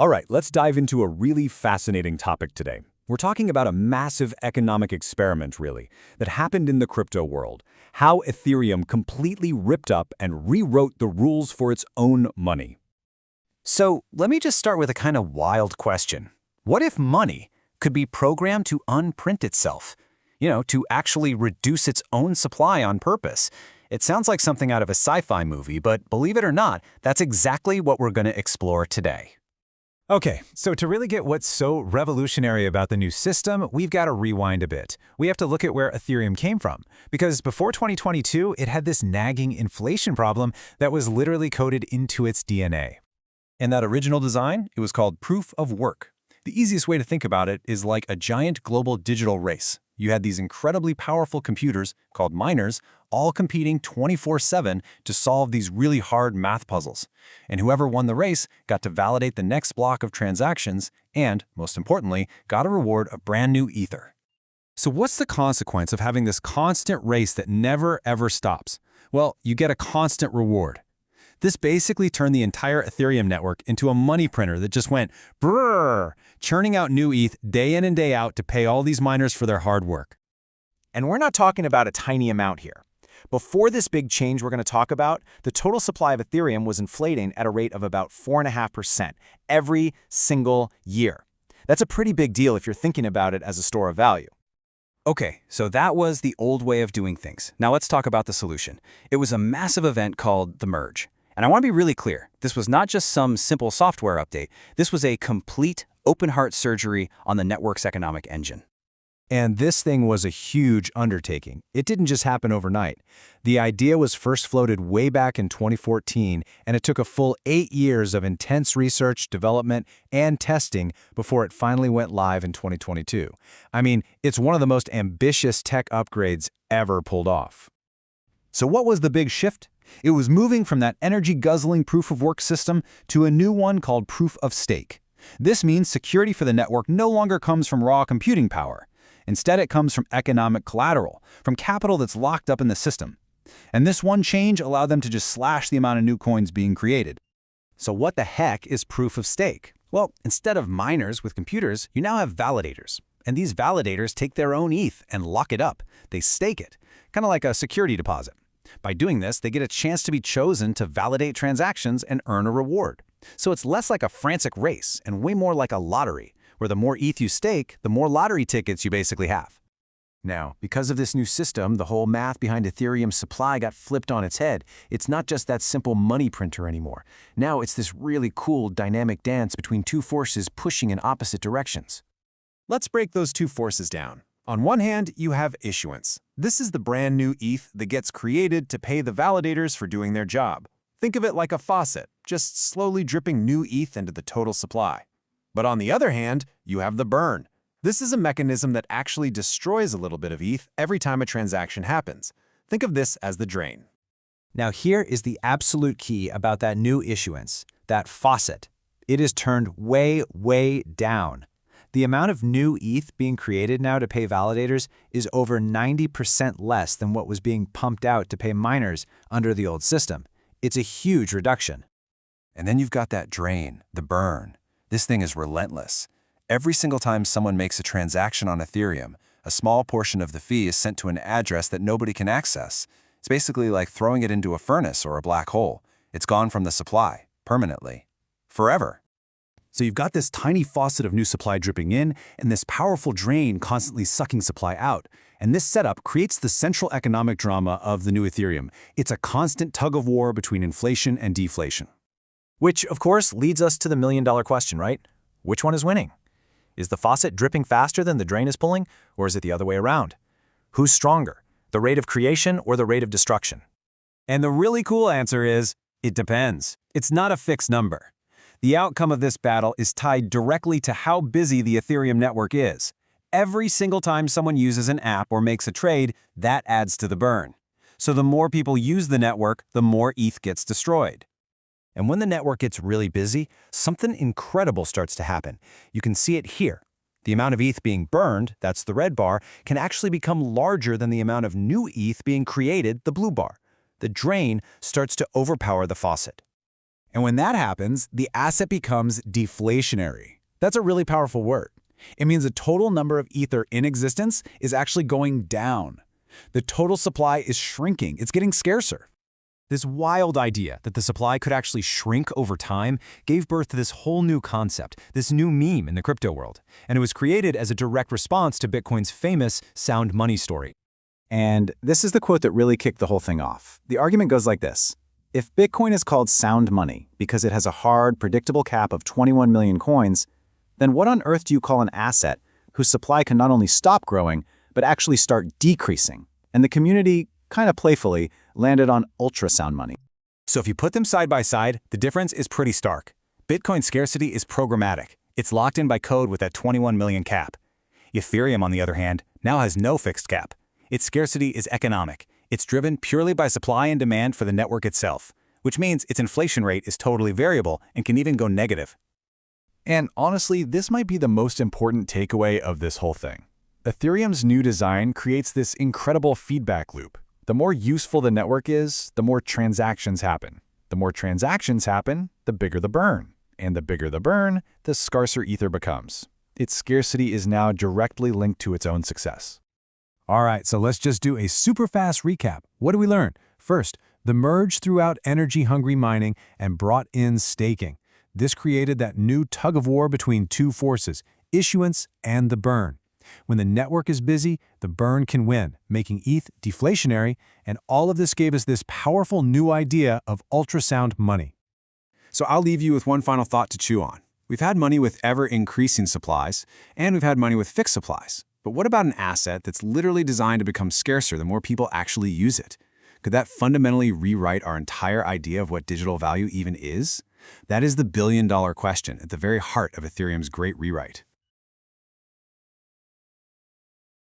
All right, let's dive into a really fascinating topic today. We're talking about a massive economic experiment, really, that happened in the crypto world. How Ethereum completely ripped up and rewrote the rules for its own money. So let me just start with a kind of wild question. What if money could be programmed to unprint itself? To actually reduce its own supply on purpose. It sounds like something out of a sci-fi movie, but believe it or not, that's exactly what we're going to explore today. Okay, so to really get what's so revolutionary about the new system, we've got to rewind a bit. We have to look at where Ethereum came from, because before 2022, it had this nagging inflation problem that was literally coded into its DNA. In that original design, it was called proof of work. The easiest way to think about it is like a giant global digital race. You had these incredibly powerful computers, called miners, all competing 24/7 to solve these really hard math puzzles. And whoever won the race got to validate the next block of transactions and, most importantly, got a reward of brand new Ether. So what's the consequence of having this constant race that never ever stops? Well, you get a constant reward. This basically turned the entire Ethereum network into a money printer that just went brrr, churning out new ETH day in and day out to pay all these miners for their hard work. And we're not talking about a tiny amount here. Before this big change we're going to talk about, the total supply of Ethereum was inflating at a rate of about 4.5% every single year. That's a pretty big deal if you're thinking about it as a store of value. Okay, so that was the old way of doing things. Now let's talk about the solution. It was a massive event called the merge. And I want to be really clear, this was not just some simple software update. This was a complete open-heart surgery on the network's economic engine. And this thing was a huge undertaking. It didn't just happen overnight. The idea was first floated way back in 2014, and it took a full 8 years of intense research, development, and testing before it finally went live in 2022. I mean, it's one of the most ambitious tech upgrades ever pulled off. So what was the big shift? It was moving from that energy-guzzling proof-of-work system to a new one called proof of stake. This means security for the network no longer comes from raw computing power. Instead, it comes from economic collateral, from capital that's locked up in the system. And this one change allowed them to just slash the amount of new coins being created. So what the heck is proof of stake? Well, instead of miners with computers, you now have validators. And these validators take their own ETH and lock it up. They stake it, kind of like a security deposit. By doing this, they get a chance to be chosen to validate transactions and earn a reward. So it's less like a frantic race and way more like a lottery, where the more ETH you stake, the more lottery tickets you basically have. Now, because of this new system, the whole math behind Ethereum's supply got flipped on its head. It's not just that simple money printer anymore. Now it's this really cool dynamic dance between two forces pushing in opposite directions. Let's break those two forces down. On one hand, you have issuance. This is the brand new ETH that gets created to pay the validators for doing their job. Think of it like a faucet, just slowly dripping new ETH into the total supply. But on the other hand, you have the burn. This is a mechanism that actually destroys a little bit of ETH every time a transaction happens. Think of this as the drain. Now here is the absolute key about that new issuance, that faucet. It is turned way, way down. The amount of new ETH being created now to pay validators is over 90% less than what was being pumped out to pay miners under the old system. It's a huge reduction. And then you've got that drain, the burn. This thing is relentless. Every single time someone makes a transaction on Ethereum, a small portion of the fee is sent to an address that nobody can access. It's basically like throwing it into a furnace or a black hole. It's gone from the supply, permanently, forever. So you've got this tiny faucet of new supply dripping in and this powerful drain constantly sucking supply out. And this setup creates the central economic drama of the new Ethereum. It's a constant tug-of-war between inflation and deflation. Which, of course, leads us to the million-dollar question, right? Which one is winning? Is the faucet dripping faster than the drain is pulling, or is it the other way around? Who's stronger, the rate of creation or the rate of destruction? And the really cool answer is, it depends. It's not a fixed number. The outcome of this battle is tied directly to how busy the Ethereum network is. Every single time someone uses an app or makes a trade, that adds to the burn. So the more people use the network, the more ETH gets destroyed. And when the network gets really busy, something incredible starts to happen. You can see it here. The amount of ETH being burned, that's the red bar, can actually become larger than the amount of new ETH being created, the blue bar. The drain starts to overpower the faucet. And when that happens, the asset becomes deflationary. That's a really powerful word. It means the total number of Ether in existence is actually going down. The total supply is shrinking. It's getting scarcer. This wild idea that the supply could actually shrink over time gave birth to this whole new concept, this new meme in the crypto world. And it was created as a direct response to Bitcoin's famous sound money story. And this is the quote that really kicked the whole thing off. The argument goes like this. If Bitcoin is called sound money because it has a hard, predictable cap of 21 million coins, then what on earth do you call an asset whose supply can not only stop growing, but actually start decreasing? And the community, kind of playfully, landed on ultrasound money. So if you put them side by side, the difference is pretty stark. Bitcoin scarcity is programmatic. It's locked in by code with that 21 million cap. Ethereum, on the other hand, now has no fixed cap. Its scarcity is economic. It's driven purely by supply and demand for the network itself, which means its inflation rate is totally variable and can even go negative. And honestly, this might be the most important takeaway of this whole thing. Ethereum's new design creates this incredible feedback loop. The more useful the network is, the more transactions happen. The more transactions happen, the bigger the burn. And the bigger the burn, the scarcer Ether becomes. Its scarcity is now directly linked to its own success. All right, so let's just do a super fast recap. What do we learn? First, the merge threw out energy-hungry mining and brought in staking. This created that new tug-of-war between two forces, issuance and the burn. When the network is busy, the burn can win, making ETH deflationary, and all of this gave us this powerful new idea of ultrasound money. So I'll leave you with one final thought to chew on. We've had money with ever-increasing supplies, and we've had money with fixed supplies. But what about an asset that's literally designed to become scarcer the more people actually use it? Could that fundamentally rewrite our entire idea of what digital value even is? That is the billion-dollar question at the very heart of Ethereum's great rewrite.